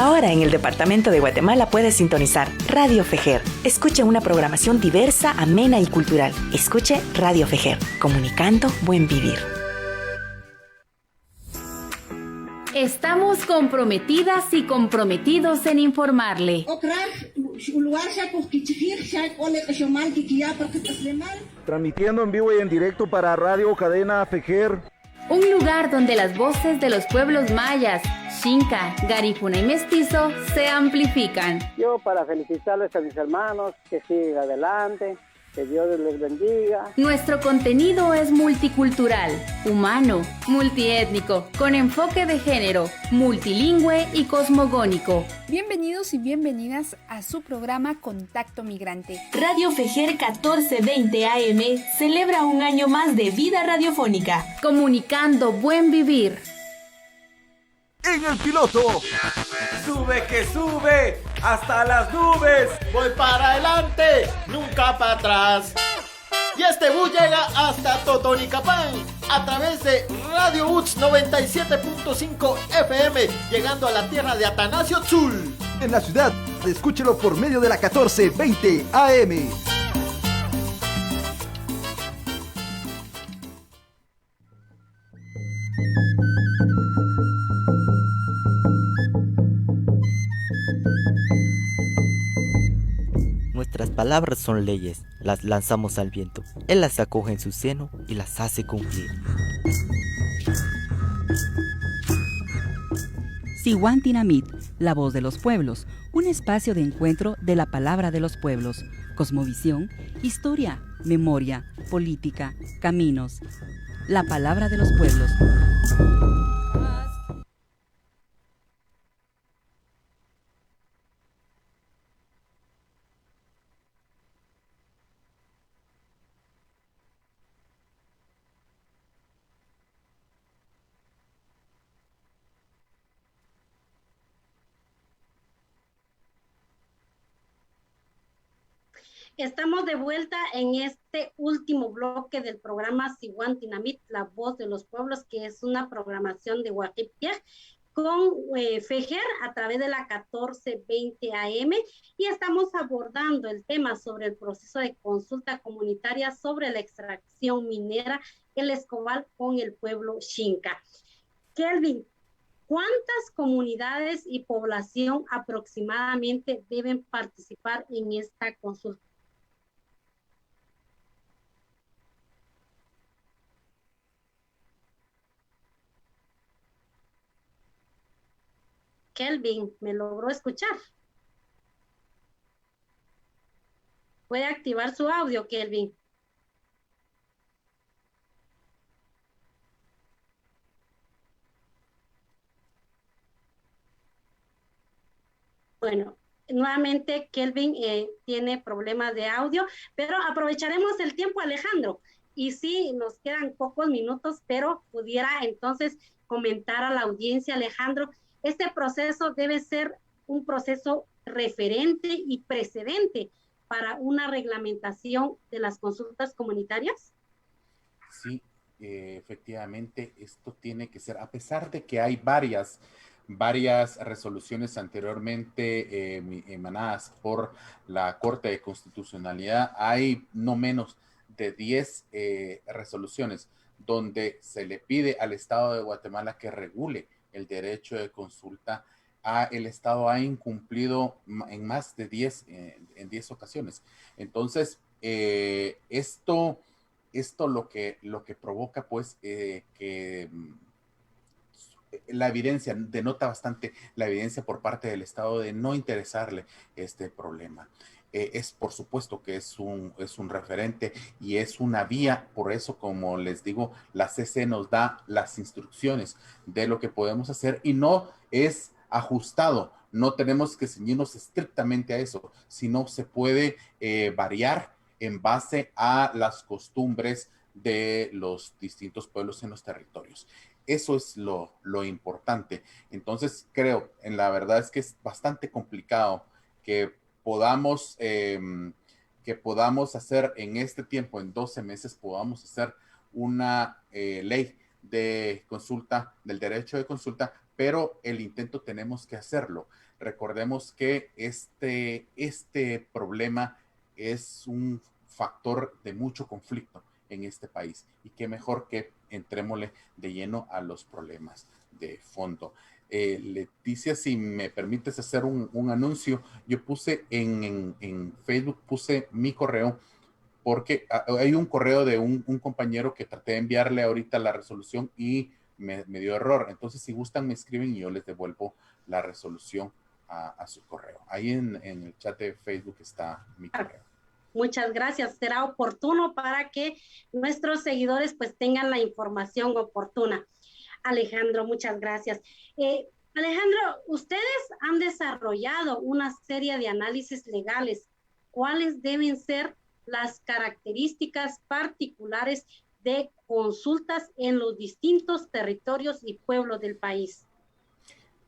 A: Ahora en el departamento de Guatemala puedes sintonizar Radio Fejer. Escuche una programación diversa, amena y cultural. Escuche Radio Fejer, comunicando buen vivir.
S: Estamos comprometidas y comprometidos en informarle.
T: Transmitiendo en vivo y en directo para Radio Cadena Fejer.
S: Un lugar donde las voces de los pueblos mayas, Xinca, Garífuna y Mestizo se amplifican.
U: Yo para felicitarles a mis hermanos, que sigan adelante, que Dios les bendiga.
S: Nuestro contenido es multicultural, humano, multiétnico, con enfoque de género, multilingüe y cosmogónico.
V: Bienvenidos y bienvenidas a su programa Contacto Migrante.
E: Radio Fejer 1420 AM celebra un año más de vida radiofónica.
S: Comunicando buen vivir.
N: En el piloto.
B: Sube que sube hasta las nubes.
C: Voy para adelante, nunca para atrás. Y este bus llega hasta Totonicapán a través de Radio UTS 97.5 FM, llegando a la tierra de Atanasio Tzul.
N: En la ciudad, escúchelo por medio de la 1420 AM.
O: Nuestras palabras son leyes, las lanzamos al viento. Él las acoge en su seno y las hace cumplir.
P: Sihuantinamit, la voz de los pueblos, un espacio de encuentro de la palabra de los pueblos, cosmovisión, historia, memoria, política, caminos. La palabra de los pueblos.
Q: Estamos de vuelta en este último bloque del programa Sihuantinamit, la voz de los pueblos, que es una programación de Huaquipiaj con Fejer a través de la 1420 AM, y estamos abordando el tema sobre el proceso de consulta comunitaria sobre la extracción minera El Escobal con el pueblo Xinca. Kelvin, ¿cuántas comunidades y población aproximadamente deben participar en esta consulta? Kelvin, ¿me logró escuchar? ¿Puede activar su audio, Kelvin? Bueno, nuevamente Kelvin tiene problemas de audio, pero aprovecharemos el tiempo, Alejandro. Y sí, nos quedan pocos minutos, pero pudiera entonces comentar a la audiencia, Alejandro, este proceso debe ser un proceso referente y precedente para una reglamentación de las consultas comunitarias.
H: Sí, efectivamente, esto tiene que ser, a pesar de que hay varias resoluciones anteriormente emanadas por la Corte de Constitucionalidad, hay no menos de 10 resoluciones donde se le pide al Estado de Guatemala que regule el derecho de consulta. El Estado ha incumplido en más de 10 ocasiones. Entonces, esto lo que provoca, pues, que la evidencia, denota bastante la evidencia por parte del Estado de no interesarle este problema. Es por supuesto que es un referente y es una vía. Por eso, como les digo, la CC nos da las instrucciones de lo que podemos hacer y no es ajustado, no tenemos que ceñirnos estrictamente a eso, sino se puede variar en base a las costumbres de los distintos pueblos en los territorios. Eso es lo importante. Entonces, creo, en la verdad es que es bastante complicado que podamos hacer en este tiempo, en 12 meses, podamos hacer una ley de consulta, del derecho de consulta, pero el intento tenemos que hacerlo. Recordemos que este problema es un factor de mucho conflicto en este país y qué mejor que entrémosle de lleno a los problemas de fondo. Leticia, si me permites hacer un anuncio, yo puse en Facebook, puse mi correo porque hay un correo de un compañero que traté de enviarle ahorita la resolución y me dio error. Entonces, si gustan, me escriben y yo les devuelvo la resolución a su correo. Ahí en el chat de Facebook está mi correo.
Q: Muchas gracias. Será oportuno para que nuestros seguidores pues tengan la información oportuna. Alejandro, muchas gracias. Alejandro, ustedes han desarrollado una serie de análisis legales. ¿Cuáles deben ser las características particulares de consultas en los distintos territorios y pueblos del país?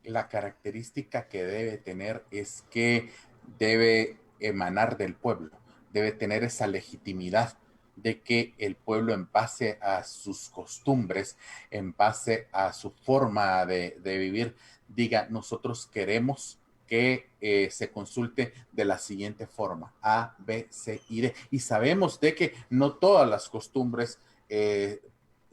H: La característica que debe tener es que debe emanar del pueblo, debe tener esa legitimidad de que el pueblo, en base a sus costumbres, en base a su forma de vivir, diga: nosotros queremos que se consulte de la siguiente forma, A, B, C y D. Y sabemos de que no todas las costumbres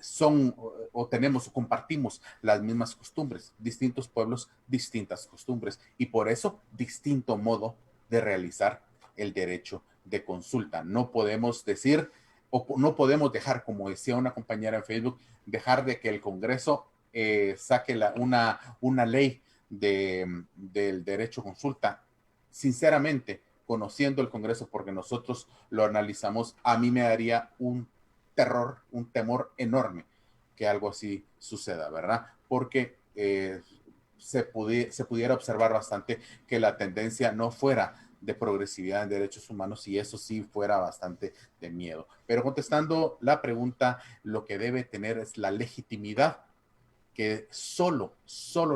H: son o tenemos o compartimos las mismas costumbres. Distintos pueblos, distintas costumbres. Y por eso, distinto modo de realizar el derecho de consulta. No podemos decir, o no podemos dejar, como decía una compañera en Facebook, dejar de que el Congreso saque una ley del derecho a consulta. Sinceramente, conociendo el Congreso, porque nosotros lo analizamos, a mí me daría un temor enorme que algo así suceda, ¿verdad? Porque se pudiera observar bastante que la tendencia no fuera de progresividad en derechos humanos, y eso sí fuera bastante de miedo. Pero contestando la pregunta, lo que debe tener es la legitimidad que solo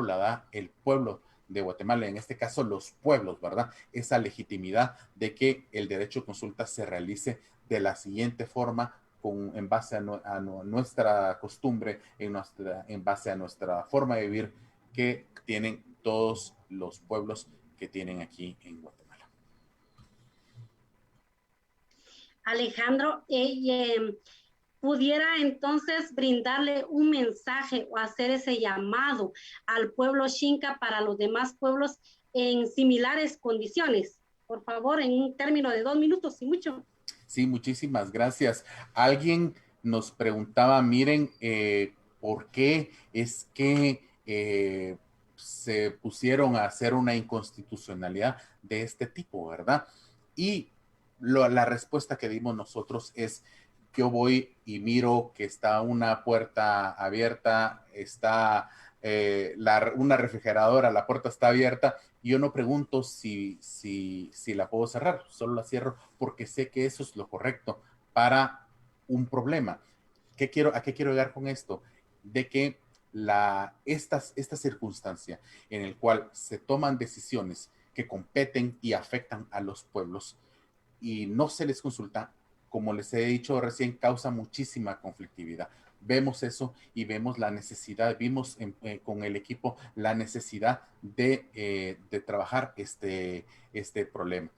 H: la da el pueblo de Guatemala, en este caso los pueblos, ¿verdad? Esa legitimidad de que el derecho a consulta se realice de la siguiente forma, en base a nuestra costumbre, en base a nuestra forma de vivir que tienen todos los pueblos que tienen aquí en Guatemala.
Q: Alejandro, pudiera entonces brindarle un mensaje o hacer ese llamado al pueblo Xinca para los demás pueblos en similares condiciones. Por favor, en un término de 2 minutos y mucho.
H: Sí, muchísimas gracias. Alguien nos preguntaba, miren, ¿por qué es que se pusieron a hacer una inconstitucionalidad de este tipo, verdad? Y la respuesta que dimos nosotros es: yo voy y miro que está una puerta abierta, está una refrigeradora, la puerta está abierta, y yo no pregunto si la puedo cerrar, solo la cierro porque sé que eso es lo correcto para un problema. ¿A qué quiero llegar con esto? De que esta circunstancia en el cual se toman decisiones que competen y afectan a los pueblos y no se les consulta, como les he dicho recién, causa muchísima conflictividad. Vemos eso y vemos la necesidad, vimos con el equipo la necesidad de trabajar este problema.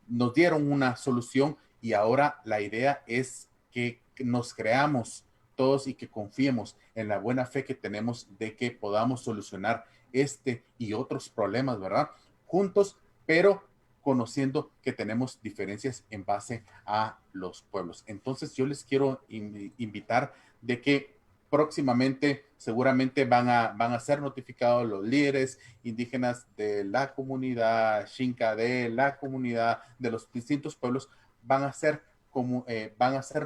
H: Nos dieron una solución y ahora la idea es que nos creamos todos y que confiemos en la buena fe que tenemos de que podamos solucionar este y otros problemas, ¿verdad? Juntos, pero conociendo que tenemos diferencias en base a los pueblos. Entonces yo les quiero invitar de que próximamente seguramente van a ser notificados los líderes indígenas de la comunidad Xinca, de la comunidad de los distintos pueblos, van a ser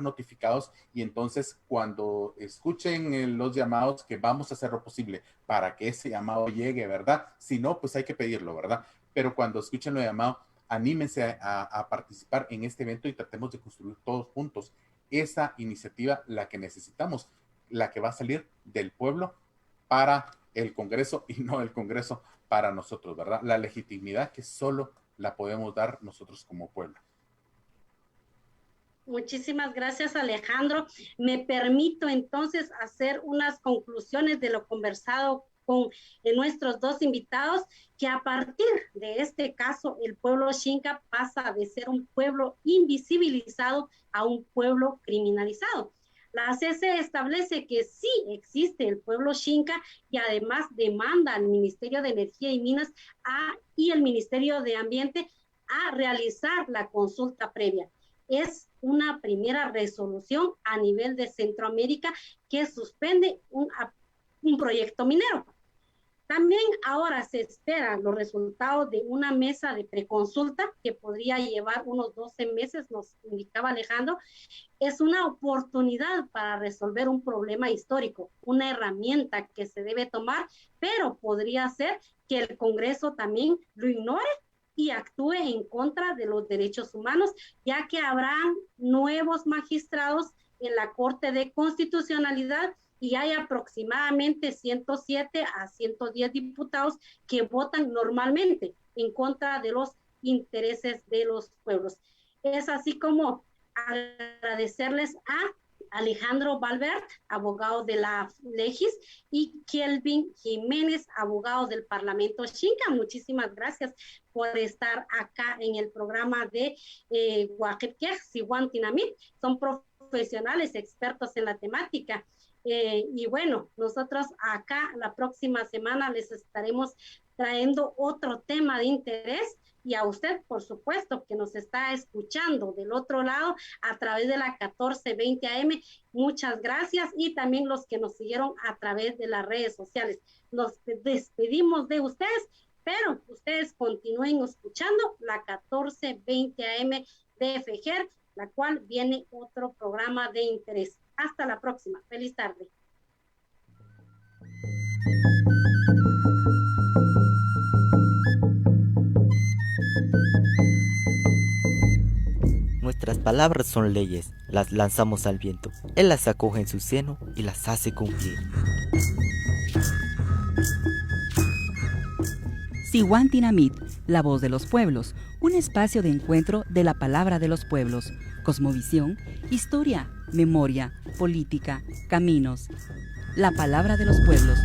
H: notificados, y entonces cuando escuchen los llamados, que vamos a hacer lo posible para que ese llamado llegue, ¿verdad? Si no, pues hay que pedirlo, ¿verdad? Pero cuando escuchen los llamados, anímense a participar en este evento y tratemos de construir todos juntos esa iniciativa, la que necesitamos, la que va a salir del pueblo para el Congreso y no el Congreso para nosotros, ¿verdad? La legitimidad que solo la podemos dar nosotros como pueblo.
Q: Muchísimas gracias, Alejandro. Me permito entonces hacer unas conclusiones de lo conversado con nuestros dos invitados, que a partir de este caso el pueblo Xinca pasa de ser un pueblo invisibilizado a un pueblo criminalizado. La CC establece que sí existe el pueblo Xinca y además demanda al Ministerio de Energía y Minas y el Ministerio de Ambiente a realizar la consulta previa. Es una primera resolución a nivel de Centroamérica que suspende un proyecto minero. También ahora se esperan los resultados de una mesa de preconsulta que podría llevar unos 12 meses, nos indicaba Alejandro. Es una oportunidad para resolver un problema histórico, una herramienta que se debe tomar, pero podría ser que el Congreso también lo ignore y actúe en contra de los derechos humanos, ya que habrán nuevos magistrados en la Corte de Constitucionalidad y hay aproximadamente 107 a 110 diputados que votan normalmente en contra de los intereses de los pueblos. Es así como agradecerles a Alejandro Valverde, abogado de la Legis, y Kelvin Jiménez, abogado del Parlamento Xinca. Muchísimas gracias por estar acá en el programa de Oaxaca, Sihuan Tinamit. Son profesionales expertos en la temática. Y bueno, nosotros acá la próxima semana les estaremos trayendo otro tema de interés, y a usted, por supuesto, que nos está escuchando del otro lado a través de la 1420 AM, muchas gracias, y también los que nos siguieron a través de las redes sociales. Nos despedimos de ustedes, pero ustedes continúen escuchando la 1420 AM de FEJER, la cual viene otro programa de interés. Hasta la próxima. Feliz tarde.
O: Nuestras palabras son leyes, las lanzamos al viento. Él las acoge en su seno y las hace cumplir.
P: Sihuan Tinamit, la voz de los pueblos, un espacio de encuentro de la palabra de los pueblos, cosmovisión, historia, memoria, política, caminos. La palabra de los pueblos.